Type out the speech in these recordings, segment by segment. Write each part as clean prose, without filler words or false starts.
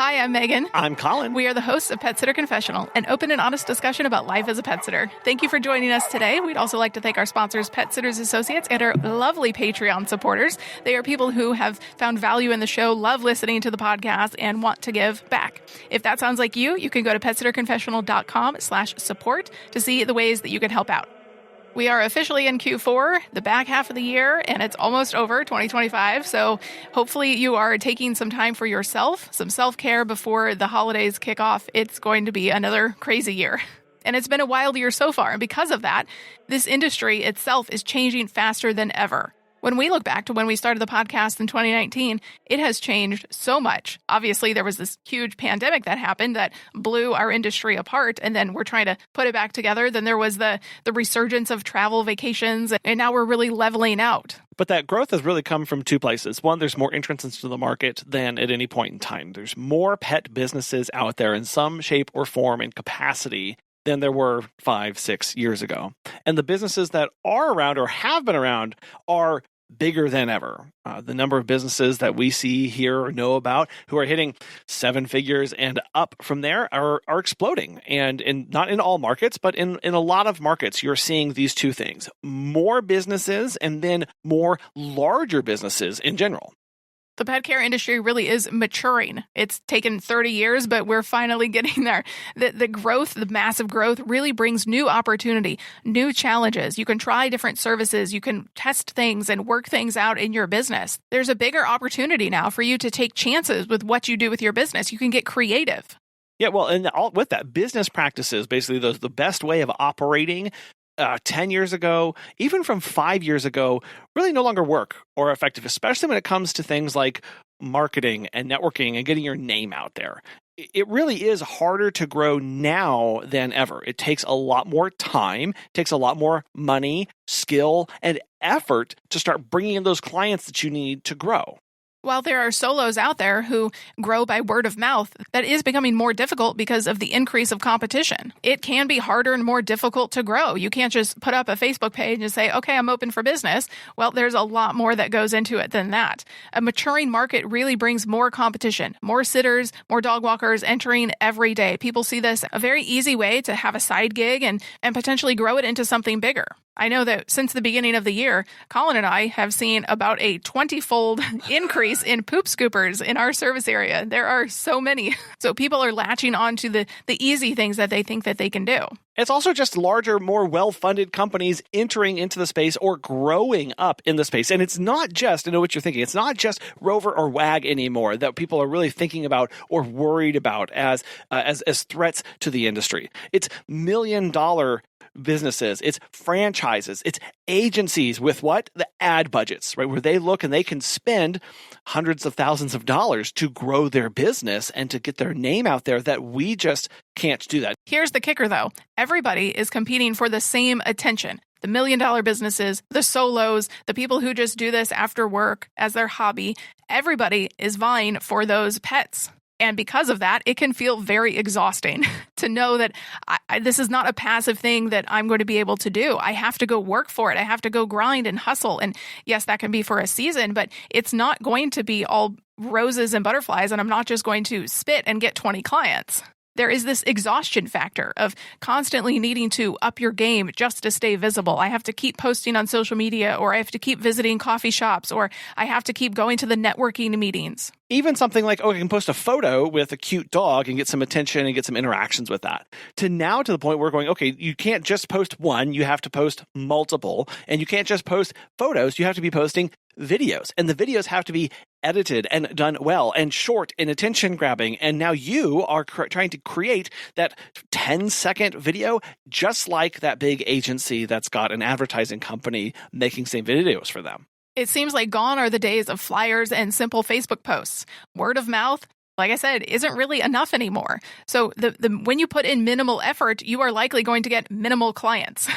Hi, I'm Megan. I'm Colin. We are the hosts of Pet Sitter Confessional, an open and honest discussion about life as a pet sitter. Thank you for joining us today. We'd also like to thank our sponsors, Pet Sitters Associates, and our lovely Patreon supporters. They are people who have found value in the show, love listening to the podcast, and want to give back. If that sounds like you, you can go to petsitterconfessional.com/support to see the ways that you can help out. We are officially in Q4, the back half of the year, and it's almost over, 2025. So hopefully you are taking some time for yourself, some self-care before the holidays kick off. It's going to be another crazy year. And it's been a wild year so far. And because of that, this industry itself is changing faster than ever. When we look back to when we started the podcast in 2019, it has changed so much. Obviously, there was this huge pandemic that happened that blew our industry apart, and then we're trying to put it back together. Then there was the resurgence of travel, vacations, and now we're really leveling out. But that growth has really come from two places. One, there's more entrants into the market than at any point in time. There's more pet businesses out there in some shape or form and capacity than there were 5-6 years ago. And the businesses that are around or have been around are bigger than ever. The number of businesses that we see, hear, or know about who are hitting 7 figures and up from there are exploding. And not in all markets, but in a lot of markets, you're seeing these two things. More businesses and then more larger businesses in general. The pet care industry really is maturing. It's taken 30 years, but we're finally getting there. The growth, the massive growth really brings new opportunity, new challenges. You can try different services. You can test things and work things out in your business. There's a bigger opportunity now for you to take chances with what you do with your business. You can get creative. Yeah, well, and with that, business practices, basically the best way of operating 10 years ago, even from 5 years ago, really no longer work or effective, especially when it comes to things like marketing and networking and getting your name out there. It really is harder to grow now than ever. It takes a lot more time, takes a lot more money, skill, and effort to start bringing in those clients that you need to grow. While there are solos out there who grow by word of mouth, that is becoming more difficult because of the increase of competition. It can be harder and more difficult to grow. You can't just put up a Facebook page and say, okay, I'm open for business. Well, there's a lot more that goes into it than that. A maturing market really brings more competition, more sitters, more dog walkers entering every day. People see this a very easy way to have a side gig and potentially grow it into something bigger. I know that since the beginning of the year, Colin and I have seen about a 20-fold increase in poop scoopers in our service area. There are so many. So people are latching on to the easy things that they think that they can do. It's also just larger, more well-funded companies entering into the space or growing up in the space. And it's not just, I know what you're thinking, it's not just Rover or Wag anymore that people are really thinking about or worried about as threats to the industry. It's million-dollar businesses, it's franchises, it's agencies with what? The ad budgets, right? Where they look and they can spend hundreds of thousands of dollars to grow their business and to get their name out there that we just can't do that. Here's the kicker though. Everybody is competing for the same attention. The million-dollar businesses, the solos, the people who just do this after work as their hobby, everybody is vying for those pets. And because of that, it can feel very exhausting to know that this is not a passive thing that I'm going to be able to do. I have to go work for it. I have to go grind and hustle. And yes, that can be for a season, but it's not going to be all roses and butterflies. And I'm not just going to spit and get 20 clients. There is this exhaustion factor of constantly needing to up your game just to stay visible. I have to keep posting on social media, or I have to keep visiting coffee shops, or I have to keep going to the networking meetings. Even something like, I can post a photo with a cute dog and get some attention and get some interactions with that. To the point where we're going, okay, you can't just post one, you have to post multiple, and you can't just post photos, you have to be posting videos, and the videos have to be edited and done well and short and attention grabbing. And now you are trying to create that 10-second video just like that big agency that's got an advertising company making same videos for them. It seems like gone are the days of flyers and simple Facebook posts. Word of mouth, like I said, isn't really enough anymore. So when you put in minimal effort, you are likely going to get minimal clients.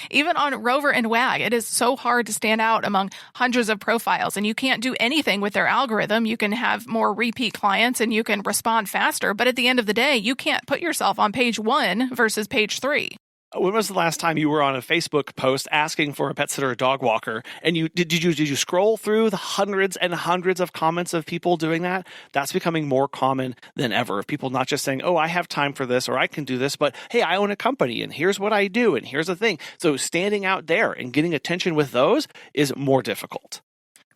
Even on Rover and Wag, it is so hard to stand out among hundreds of profiles, and you can't do anything with their algorithm. You can have more repeat clients and you can respond faster, but at the end of the day, you can't put yourself on page 1 versus page 3. When was the last time you were on a Facebook post asking for a pet sitter or dog walker, and did you scroll through the hundreds and hundreds of comments of people doing that? That's becoming more common than ever. Of people not just saying, "Oh, I have time for this," or "I can do this," but "Hey, I own a company, and here's what I do, and here's the thing." So standing out there and getting attention with those is more difficult.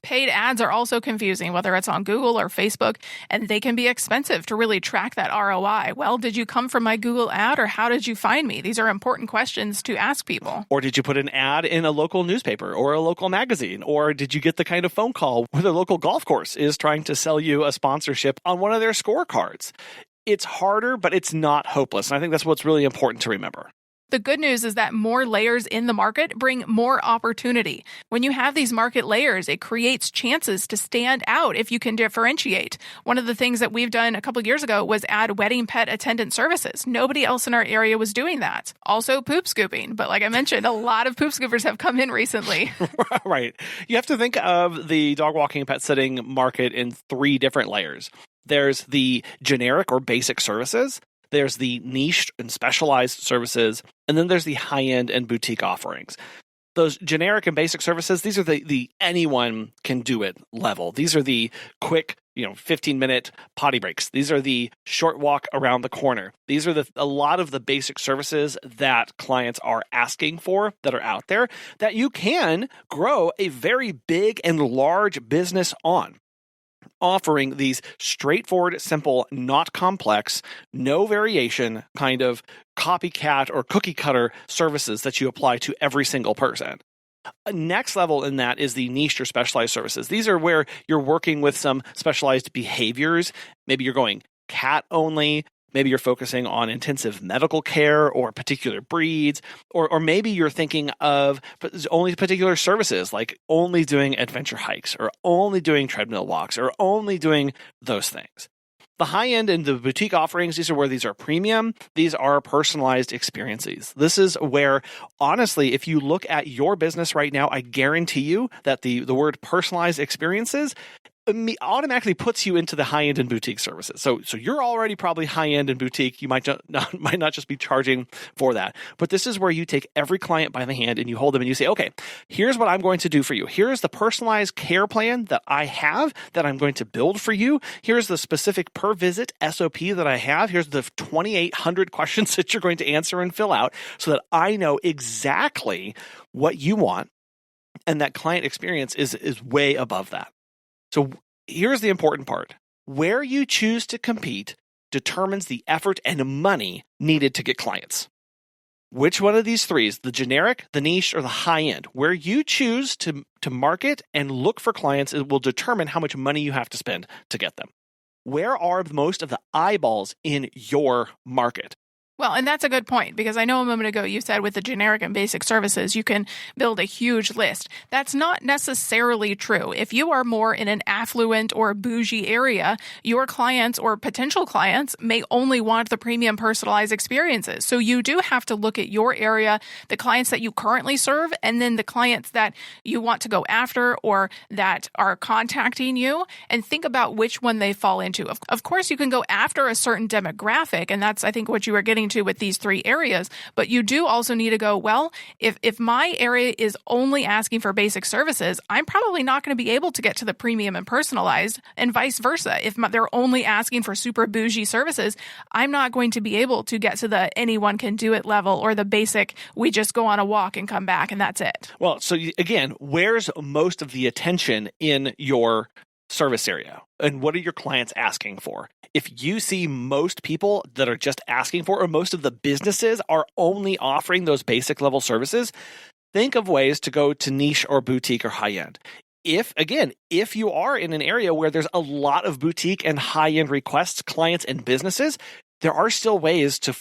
Paid ads are also confusing, whether it's on Google or Facebook, and they can be expensive to really track that ROI. Well, did you come from my Google ad, or how did you find me? These are important questions to ask people. Or did you put an ad in a local newspaper or a local magazine? Or did you get the kind of phone call where the local golf course is trying to sell you a sponsorship on one of their scorecards? It's harder, but it's not hopeless. And I think that's what's really important to remember. The good news is that more layers in the market bring more opportunity. When you have these market layers, it creates chances to stand out if you can differentiate. One of the things that we've done a couple of years ago was add wedding pet attendant services. Nobody else in our area was doing that. Also poop scooping. But like I mentioned, a lot of poop scoopers have come in recently. Right. You have to think of the dog walking and pet sitting market in 3 different layers. There's the generic or basic services. There's the niche and specialized services, and then there's the high-end and boutique offerings. Those generic and basic services, these are the anyone can do it level. These are the quick, 15-minute potty breaks. These are the short walk around the corner. These are a lot of the basic services that clients are asking for that are out there that you can grow a very big and large business on. Offering these straightforward, simple, not complex, no variation kind of copycat or cookie cutter services that you apply to every single person. Next level in that is the niche or specialized services. These are where you're working with some specialized behaviors. Maybe you're going cat only. Maybe you're focusing on intensive medical care or particular breeds, or maybe you're thinking of only particular services, like only doing adventure hikes or only doing treadmill walks or only doing those things. The high end and the boutique offerings, these are where these are premium. These are personalized experiences. This is where, honestly, if you look at your business right now, I guarantee you that the word personalized experiences automatically puts you into the high-end and boutique services. So you're already probably high-end and boutique. You might not just be charging for that. But this is where you take every client by the hand and you hold them and you say, okay, here's what I'm going to do for you. Here's the personalized care plan that I have that I'm going to build for you. Here's the specific per visit SOP that I have. Here's the 2,800 questions that you're going to answer and fill out so that I know exactly what you want. And that client experience is way above that. So here's the important part. Where you choose to compete determines the effort and money needed to get clients. Which one of these 3, the generic, the niche, or the high end, where you choose to market and look for clients, it will determine how much money you have to spend to get them. Where are most of the eyeballs in your market? Well, and that's a good point, because I know a moment ago you said with the generic and basic services, you can build a huge list. That's not necessarily true. If you are more in an affluent or bougie area, your clients or potential clients may only want the premium personalized experiences. So you do have to look at your area, the clients that you currently serve, and then the clients that you want to go after or that are contacting you, and think about which one they fall into. Of course, you can go after a certain demographic, and that's, I think, what you were getting to with these 3 areas, but you do also need to go, well, if my area is only asking for basic services, I'm probably not going to be able to get to the premium and personalized, and vice versa. If they're only asking for super bougie services, I'm not going to be able to get to the anyone can do it level or the basic, we just go on a walk and come back and that's it. Well, so again, where's most of the attention in your service area? And what are your clients asking for? If you see most people that are just asking for, or most of the businesses are only offering those basic level services, think of ways to go to niche or boutique or high end. If you are in an area where there's a lot of boutique and high end requests, clients and businesses, there are still ways to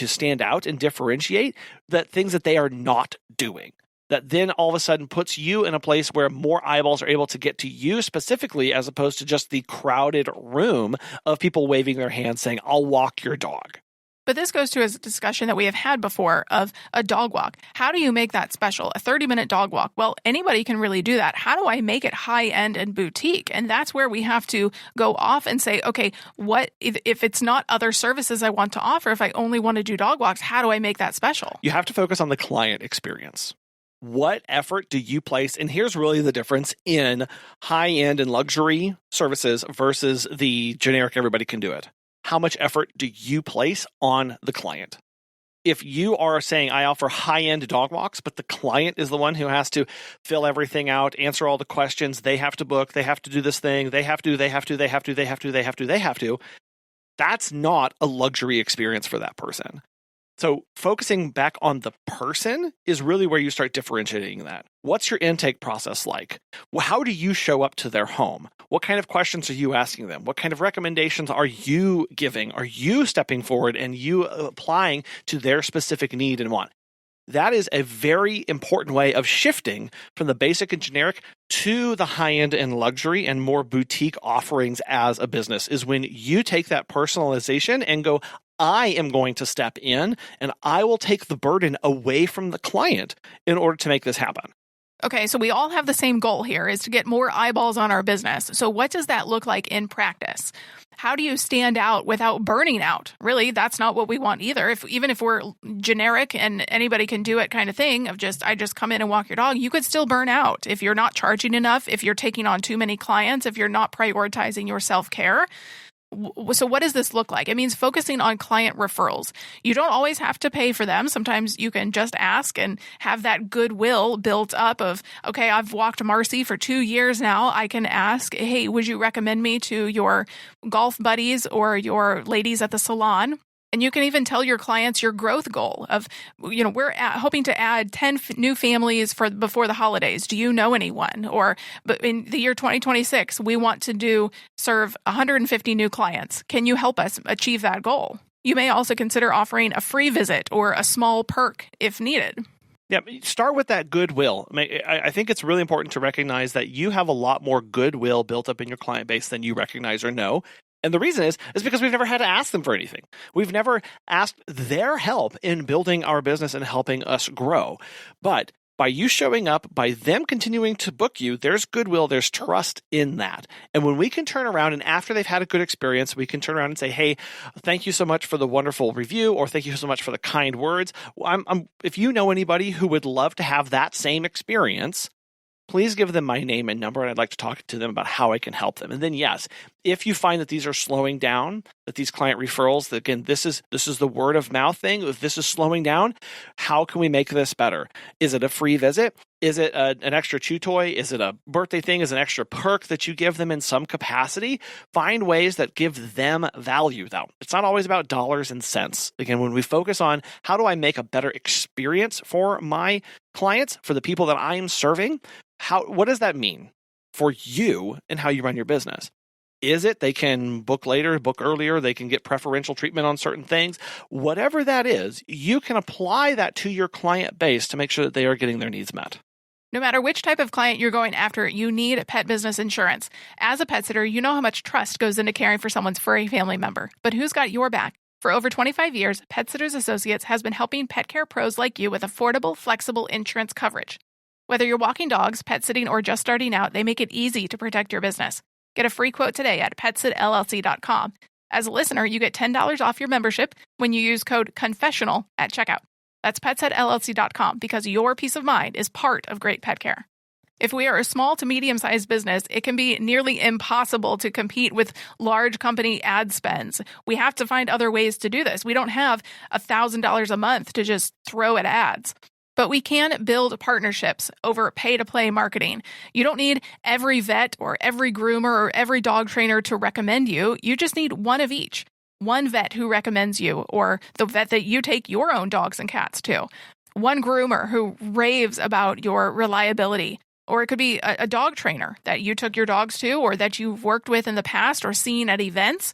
stand out and differentiate that things that they are not doing. That then all of a sudden puts you in a place where more eyeballs are able to get to you specifically, as opposed to just the crowded room of people waving their hands saying, I'll walk your dog. But this goes to a discussion that we have had before of a dog walk. How do you make that special? A 30-minute dog walk. Well, anybody can really do that. How do I make it high-end and boutique? And that's where we have to go off and say, okay, what if it's not other services I want to offer, if I only want to do dog walks, how do I make that special? You have to focus on the client experience. What effort do you place? And here's really the difference in high-end and luxury services versus the generic everybody can do it. How much effort do you place on the client? If you are saying, I offer high-end dog walks, but the client is the one who has to fill everything out, answer all the questions, they have to book, they have to do this thing, that's not a luxury experience for that person. So focusing back on the person is really where you start differentiating that. What's your intake process like? How do you show up to their home? What kind of questions are you asking them? What kind of recommendations are you giving? Are you stepping forward and you applying to their specific need and want? That is a very important way of shifting from the basic and generic to the high-end and luxury and more boutique offerings as a business, is when you take that personalization and go, I am going to step in and I will take the burden away from the client in order to make this happen. Okay, so we all have the same goal here, is to get more eyeballs on our business. So what does that look like in practice? How do you stand out without burning out? Really, that's not what we want either. Even if we're generic and anybody can do it kind of thing of I just come in and walk your dog, you could still burn out if you're not charging enough, if you're taking on too many clients, if you're not prioritizing your self-care. So what does this look like? It means focusing on client referrals. You don't always have to pay for them. Sometimes you can just ask and have that goodwill built up of, okay, I've walked Marcy for 2 years now. I can ask, hey, would you recommend me to your golf buddies or your ladies at the salon? And you can even tell your clients your growth goal of, we're hoping to add 10 new families before the holidays. Do you know anyone? But in the year 2026, we want to serve 150 new clients. Can you help us achieve that goal? You may also consider offering a free visit or a small perk if needed. Yeah, start with that goodwill. I think it's really important to recognize that you have a lot more goodwill built up in your client base than you recognize or know. And the reason is because we've never had to ask them for anything. We've never asked their help in building our business and helping us grow. But by you showing up, by them continuing to book you, there's goodwill, there's trust in that. And when we can turn around and after they've had a good experience, we can turn around and say, hey, thank you so much for the wonderful review, or thank you so much for the kind words. If you know anybody who would love to have that same experience, please give them my name and number, and I'd like to talk to them about how I can help them. And then, yes, if you find that these are slowing down, that these client referrals, that again, this is the word of mouth thing. If this is slowing down, how can we make this better? Is it a free visit? Is it an extra chew toy? Is it a birthday thing? Is it an extra perk that you give them in some capacity? Find ways that give them value, though. It's not always about dollars and cents. Again, when we focus on how do I make a better experience for my clients, for the people that I'm serving, what does that mean for you and how you run your business? Is it they can book later, book earlier, they can get preferential treatment on certain things? Whatever that is, you can apply that to your client base to make sure that they are getting their needs met. No matter which type of client you're going after, you need pet business insurance. As a pet sitter, you know how much trust goes into caring for someone's furry family member. But who's got your back? For over 25 years, Pet Sitters Associates has been helping pet care pros like you with affordable, flexible insurance coverage. Whether you're walking dogs, pet sitting, or just starting out, they make it easy to protect your business. Get a free quote today at PetsitLLC.com. As a listener, you get $10 off your membership when you use code CONFESSIONAL at checkout. That's PetsitLLC.com, because your peace of mind is part of great pet care. If we are a small to medium-sized business, it can be nearly impossible to compete with large company ad spends. We have to find other ways to do this. We don't have $1,000 a month to just throw at ads. But we can build partnerships over pay-to-play marketing. You don't need every vet or every groomer or every dog trainer to recommend you. You just need one of each. One vet who recommends you, or the vet that you take your own dogs and cats to. One groomer who raves about your reliability. Or it could be a dog trainer that you took your dogs to, or that you've worked with in the past or seen at events.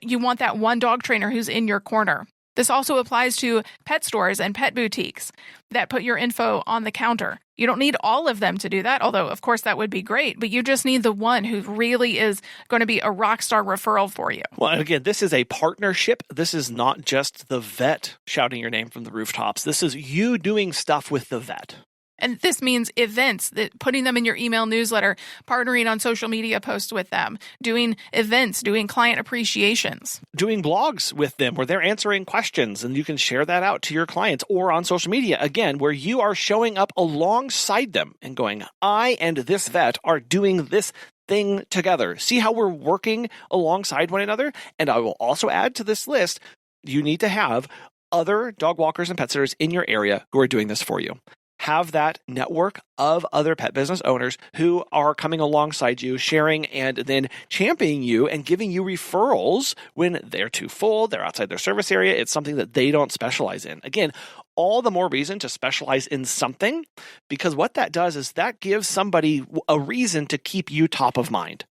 You want that one dog trainer who's in your corner. This also applies to pet stores and pet boutiques that put your info on the counter. You don't need all of them to do that, although, of course, that would be great, but you just need the one who really is going to be a rock star referral for you. Well, and again, this is a partnership. This is not just the vet shouting your name from the rooftops. This is you doing stuff with the vet. And this means events, that putting them in your email newsletter, partnering on social media posts with them, doing events, doing client appreciations. Doing blogs with them where they're answering questions and you can share that out to your clients, or on social media, again, where you are showing up alongside them and going, I and this vet are doing this thing together. See how we're working alongside one another? And I will also add to this list, you need to have other dog walkers and pet sitters in your area who are doing this for you. Have that network of other pet business owners who are coming alongside you, sharing and then championing you and giving you referrals when they're too full, they're outside their service area. It's something that they don't specialize in. Again, all the more reason to specialize in something, because what that does is that gives somebody a reason to keep you top of mind.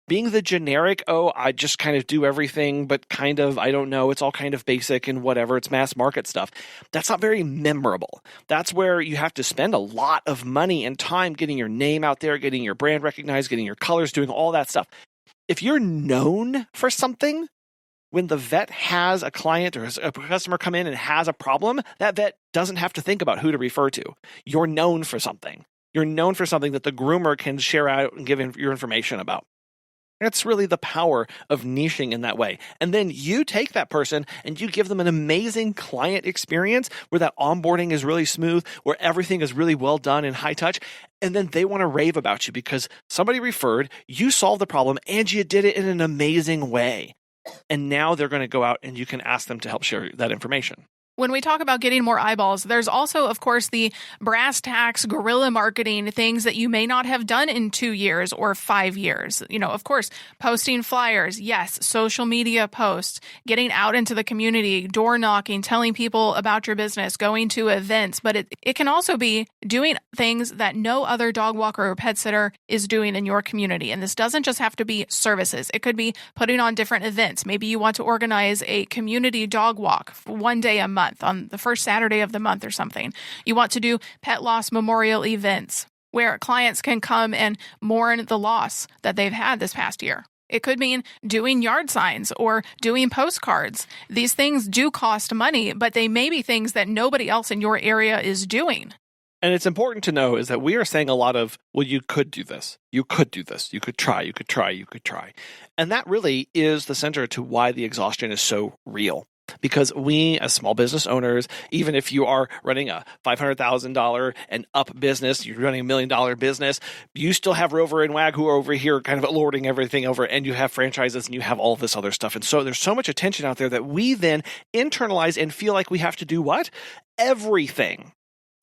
Being the generic, I just kind of do everything, but kind of, I don't know, it's all kind of basic and whatever, it's mass market stuff. That's not very memorable. That's where you have to spend a lot of money and time getting your name out there, getting your brand recognized, getting your colors, doing all that stuff. If you're known for something, when the vet has a client or a customer come in and has a problem, that vet doesn't have to think about who to refer to. You're known for something. You're known for something that the groomer can share out and give your information about. That's really the power of niching in that way. And then you take that person and you give them an amazing client experience where that onboarding is really smooth, where everything is really well done and high touch. And then they want to rave about you because somebody referred, you solved the problem, and you did it in an amazing way. And now they're going to go out and you can ask them to help share that information. When we talk about getting more eyeballs, there's also, of course, the brass tacks, guerrilla marketing, things that you may not have done in 2 years or 5 years. Of course, posting flyers, yes, social media posts, getting out into the community, door knocking, telling people about your business, going to events. But it can also be doing things that no other dog walker or pet sitter is doing in your community. And this doesn't just have to be services. It could be putting on different events. Maybe you want to organize a community dog walk one day a month, on the first Saturday of the month or something. You want to do pet loss memorial events where clients can come and mourn the loss that they've had this past year. It could mean doing yard signs or doing postcards. These things do cost money, but they may be things that nobody else in your area is doing. And it's important to know is that we are saying a lot of, well, you could do this. You could do this. You could try. You could try. You could try. And that really is the center to why the exhaustion is so real. Because we, as small business owners, even if you are running a $500,000 and up business, you're running $1 million business, you still have Rover and Wag who are over here kind of lording everything over, and you have franchises and you have all of this other stuff. And so there's so much attention out there that we then internalize and feel like we have to do what? Everything.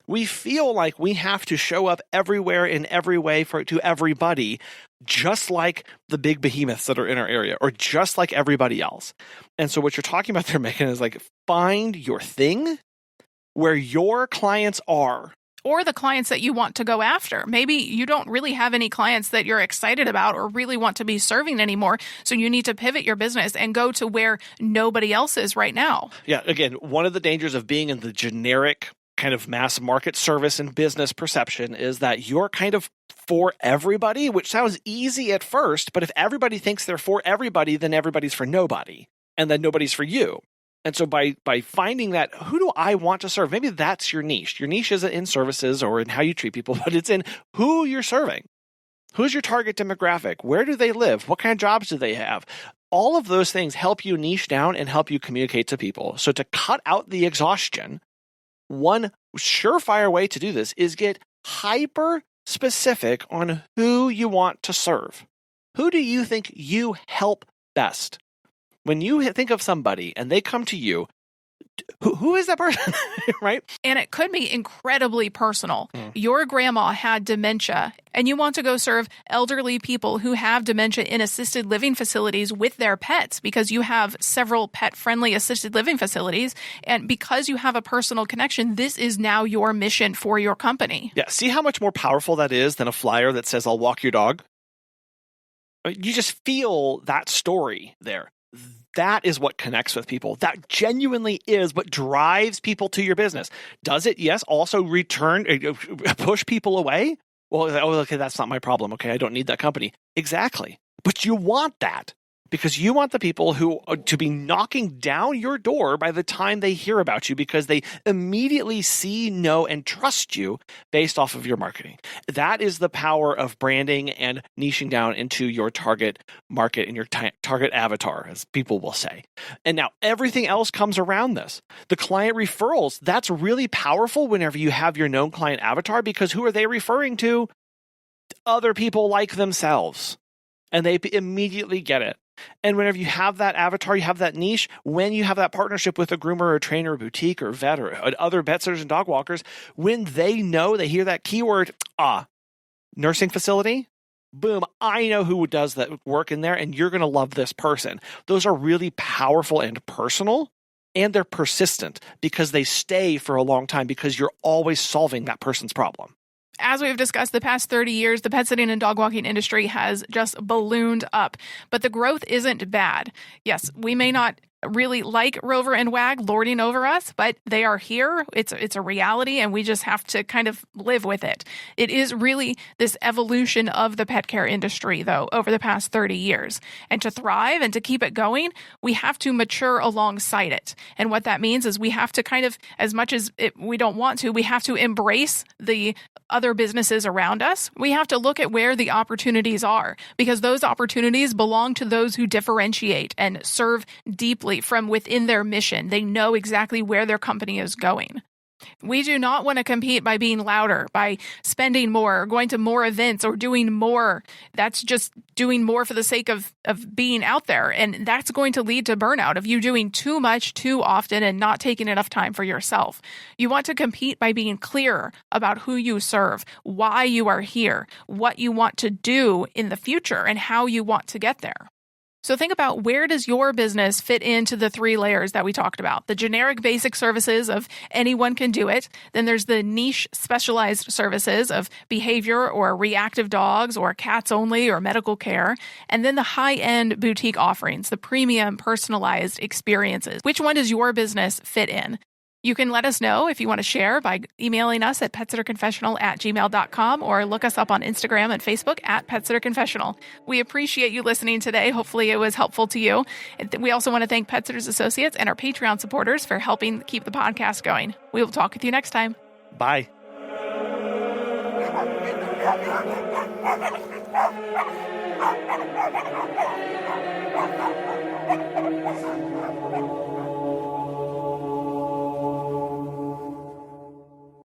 We feel like we have to show up everywhere in every way to everybody, just like the big behemoths that are in our area, or just like everybody else. And so what you're talking about there, Megan, is like find your thing where your clients are. Or the clients that you want to go after. Maybe you don't really have any clients that you're excited about or really want to be serving anymore. So you need to pivot your business and go to where nobody else is right now. Yeah, again, one of the dangers of being in the generic kind of mass market service and business perception is that you're kind of for everybody, which sounds easy at first, but if everybody thinks they're for everybody, then everybody's for nobody, and then nobody's for you. And so by finding that, who do I want to serve? Maybe that's your niche. Your niche isn't in services or in how you treat people, but it's in who you're serving. Who's your target demographic? Where do they live? What kind of jobs do they have? All of those things help you niche down and help you communicate to people. So to cut out the exhaustion, one surefire way to do this is get hyper specific on who you want to serve. Who do you think you help best? When you think of somebody and they come to you, who is that person, right? And it could be incredibly personal. Your grandma had dementia, and you want to go serve elderly people who have dementia in assisted living facilities with their pets because you have several pet-friendly assisted living facilities. And because you have a personal connection, this is now your mission for your company. Yeah, see how much more powerful that is than a flyer that says, I'll walk your dog? You just feel that story there. That is what connects with people. That genuinely is what drives people to your business. Does it, yes, also push people away? Well, okay, that's not my problem. Okay, I don't need that company. Exactly. But you want that because you want the people who to be knocking down your door by the time they hear about you because they immediately see, know, and trust you based off of your marketing. That is the power of branding and niching down into your target market and your target avatar, as people will say. And now everything else comes around this. The client referrals, that's really powerful whenever you have your known client avatar because who are they referring to? Other people like themselves. And they immediately get it. And whenever you have that avatar, you have that niche, when you have that partnership with a groomer or a trainer, or boutique or vet or other pet sitters and dog walkers, when they hear that keyword, nursing facility, boom, I know who does that work in there and you're going to love this person. Those are really powerful and personal and they're persistent because they stay for a long time because you're always solving that person's problem. As we've discussed the past 30 years, the pet sitting and dog walking industry has just ballooned up, but the growth isn't bad. Yes, we may not really like Rover and Wag lording over us, but they are here. It's a reality, and we just have to kind of live with it. It is really this evolution of the pet care industry, though, over the past 30 years. And to thrive and to keep it going, we have to mature alongside it. And what that means is we have to kind of, as much as we don't want to, we have to embrace the other businesses around us. We have to look at where the opportunities are because those opportunities belong to those who differentiate and serve deeply from within their mission. They know exactly where their company is going. We do not want to compete by being louder, by spending more, or going to more events, or doing more. That's just doing more for the sake of being out there. And that's going to lead to burnout of you doing too much too often and not taking enough time for yourself. You want to compete by being clear about who you serve, why you are here, what you want to do in the future, and how you want to get there. So think about, where does your business fit into the 3 layers that we talked about? The generic basic services of anyone can do it. Then there's the niche specialized services of behavior or reactive dogs or cats only or medical care. And then the high-end boutique offerings, the premium personalized experiences. Which one does your business fit in? You can let us know if you want to share by emailing us at petsitterconfessional@gmail.com or look us up on Instagram and Facebook at PetSitterConfessional. We appreciate you listening today. Hopefully it was helpful to you. We also want to thank Pet Sitters Associates and our Patreon supporters for helping keep the podcast going. We will talk with you next time. Bye.